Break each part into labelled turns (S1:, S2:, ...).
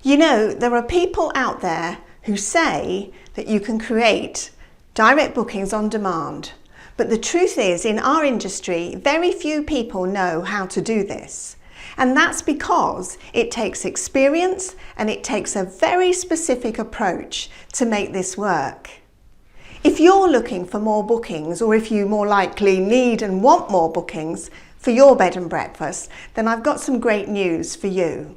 S1: You know, there are people out there who say that you can create direct bookings on demand. But the truth is, in our industry, very few people know how to do this. And that's because it takes experience and it takes a very specific approach to make this work. If you're looking for more bookings, or if you more likely need and want more bookings for your bed and breakfast, then I've got some great news for you.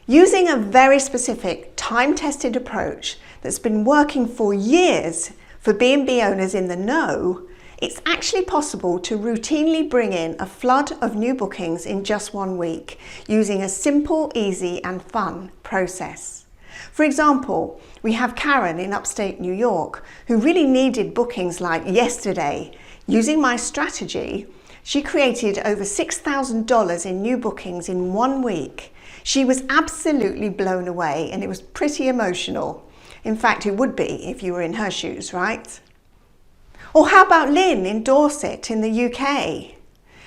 S1: Using a very specific time-tested approach that's been working for years for B&B owners in the know, it's actually possible to routinely bring in a flood of new bookings in just 1 week using a simple, easy and fun process. For example, we have Karen in upstate New York who really needed bookings like yesterday. Using my strategy, she created over $6,000 in new bookings in 1 week. She was absolutely blown away and it was pretty emotional. In fact, it would be if you were in her shoes, right? Or how about Lynn in Dorset in the UK?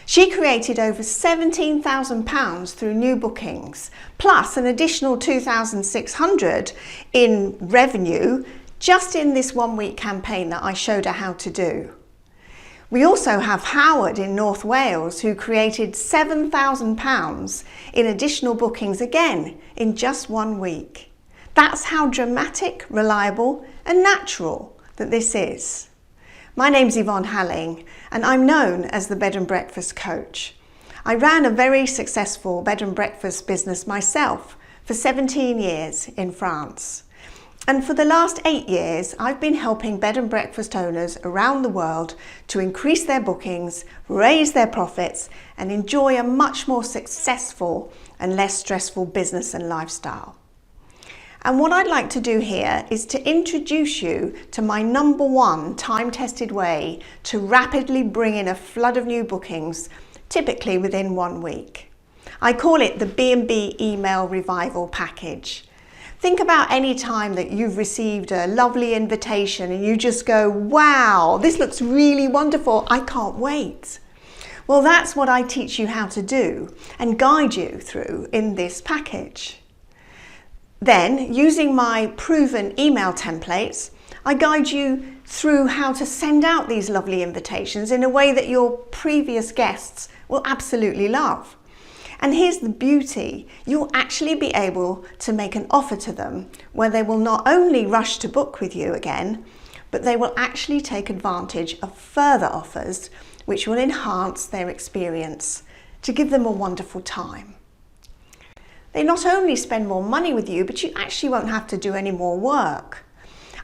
S1: She created over £17,000 through new bookings, plus an additional $2,600 in revenue just in this 1 week campaign that I showed her how to do. We also have Howard in North Wales who created £7,000 in additional bookings again in just 1 week. That's how dramatic, reliable and natural that this is. My name's Yvonne Halling and I'm known as the Bed and Breakfast Coach. I ran a very successful bed and breakfast business myself for 17 years in France. And for the last 8 years, I've been helping bed and breakfast owners around the world to increase their bookings, raise their profits, and enjoy a much more successful and less stressful business and lifestyle. And what I'd like to do here is to introduce you to my #1 time-tested way to rapidly bring in a flood of new bookings, typically within 1 week. I call it the B&B Email Revival Package. Think about any time that you've received a lovely invitation and you just go, wow, this looks really wonderful, I can't wait. Well, that's what I teach you how to do and guide you through in this package. Then, using my proven email templates, I guide you through how to send out these lovely invitations in a way that your previous guests will absolutely love. And here's the beauty, you'll actually be able to make an offer to them where they will not only rush to book with you again, but they will actually take advantage of further offers which will enhance their experience to give them a wonderful time. They not only spend more money with you, but you actually won't have to do any more work.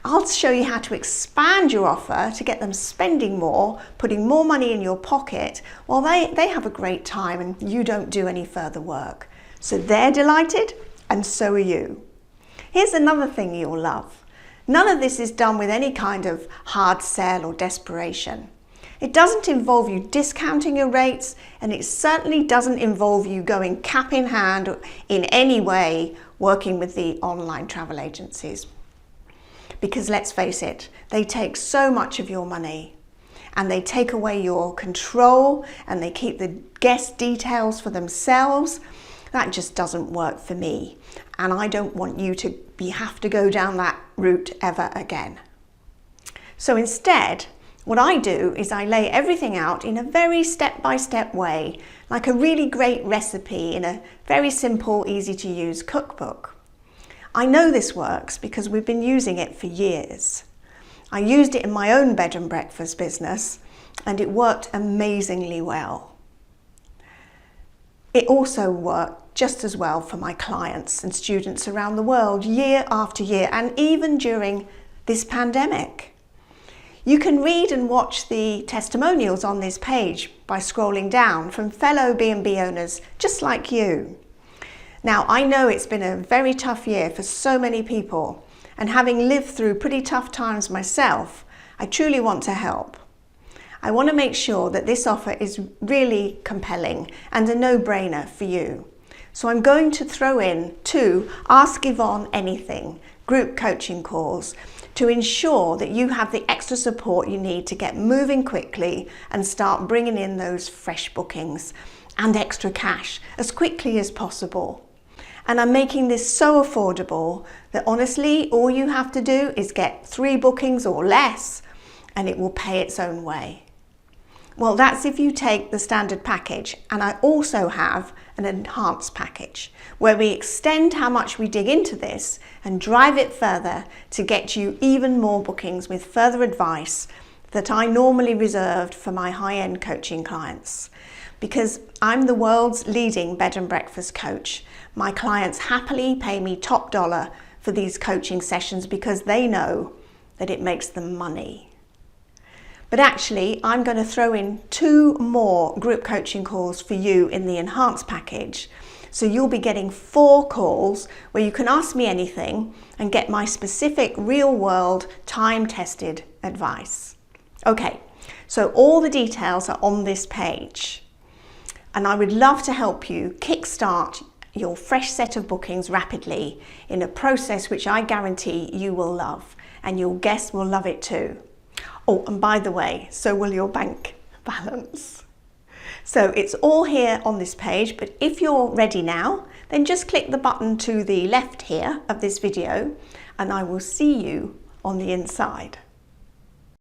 S1: I'll show you how to expand your offer to get them spending more, putting more money in your pocket, while they have a great time and you don't do any further work. So they're delighted and so are you. Here's another thing you'll love. None of this is done with any kind of hard sell or desperation. It doesn't involve you discounting your rates, and it certainly doesn't involve you going cap in hand or in any way working with the online travel agencies. Because let's face it, they take so much of your money and they take away your control and they keep the guest details for themselves. That just doesn't work for me. And I don't want you to have to go down that route ever again. So instead, what I do is I lay everything out in a very step-by-step way, like a really great recipe in a very simple, easy to use cookbook. I know this works because we've been using it for years. I used it in my own bed and breakfast business and it worked amazingly well. It also worked just as well for my clients and students around the world year after year, and even during this pandemic. You can read and watch the testimonials on this page by scrolling down from fellow B&B owners just like you. Now, I know it's been a very tough year for so many people, and having lived through pretty tough times myself, I truly want to help. I want to make sure that this offer is really compelling and a no-brainer for you. So I'm going to throw in 2 Ask Yvonne Anything group coaching calls to ensure that you have the extra support you need to get moving quickly and start bringing in those fresh bookings and extra cash as quickly as possible. And I'm making this so affordable that honestly, all you have to do is get 3 bookings or less and it will pay its own way. Well, that's if you take the standard package, and I also have an enhanced package where we extend how much we dig into this and drive it further to get you even more bookings with further advice that I normally reserved for my high-end coaching clients. Because I'm the world's leading bed and breakfast coach, my clients happily pay me top dollar for these coaching sessions because they know that it makes them money. But actually, I'm going to throw in 2 more group coaching calls for you in the enhanced package. So you'll be getting 4 calls where you can ask me anything and get my specific real-world, time-tested advice. Okay, so all the details are on this page. And I would love to help you kickstart your fresh set of bookings rapidly in a process which I guarantee you will love, and your guests will love it too. Oh, and by the way, so will your bank balance. So it's all here on this page, but if you're ready now, then just click the button to the left here of this video and I will see you on the inside.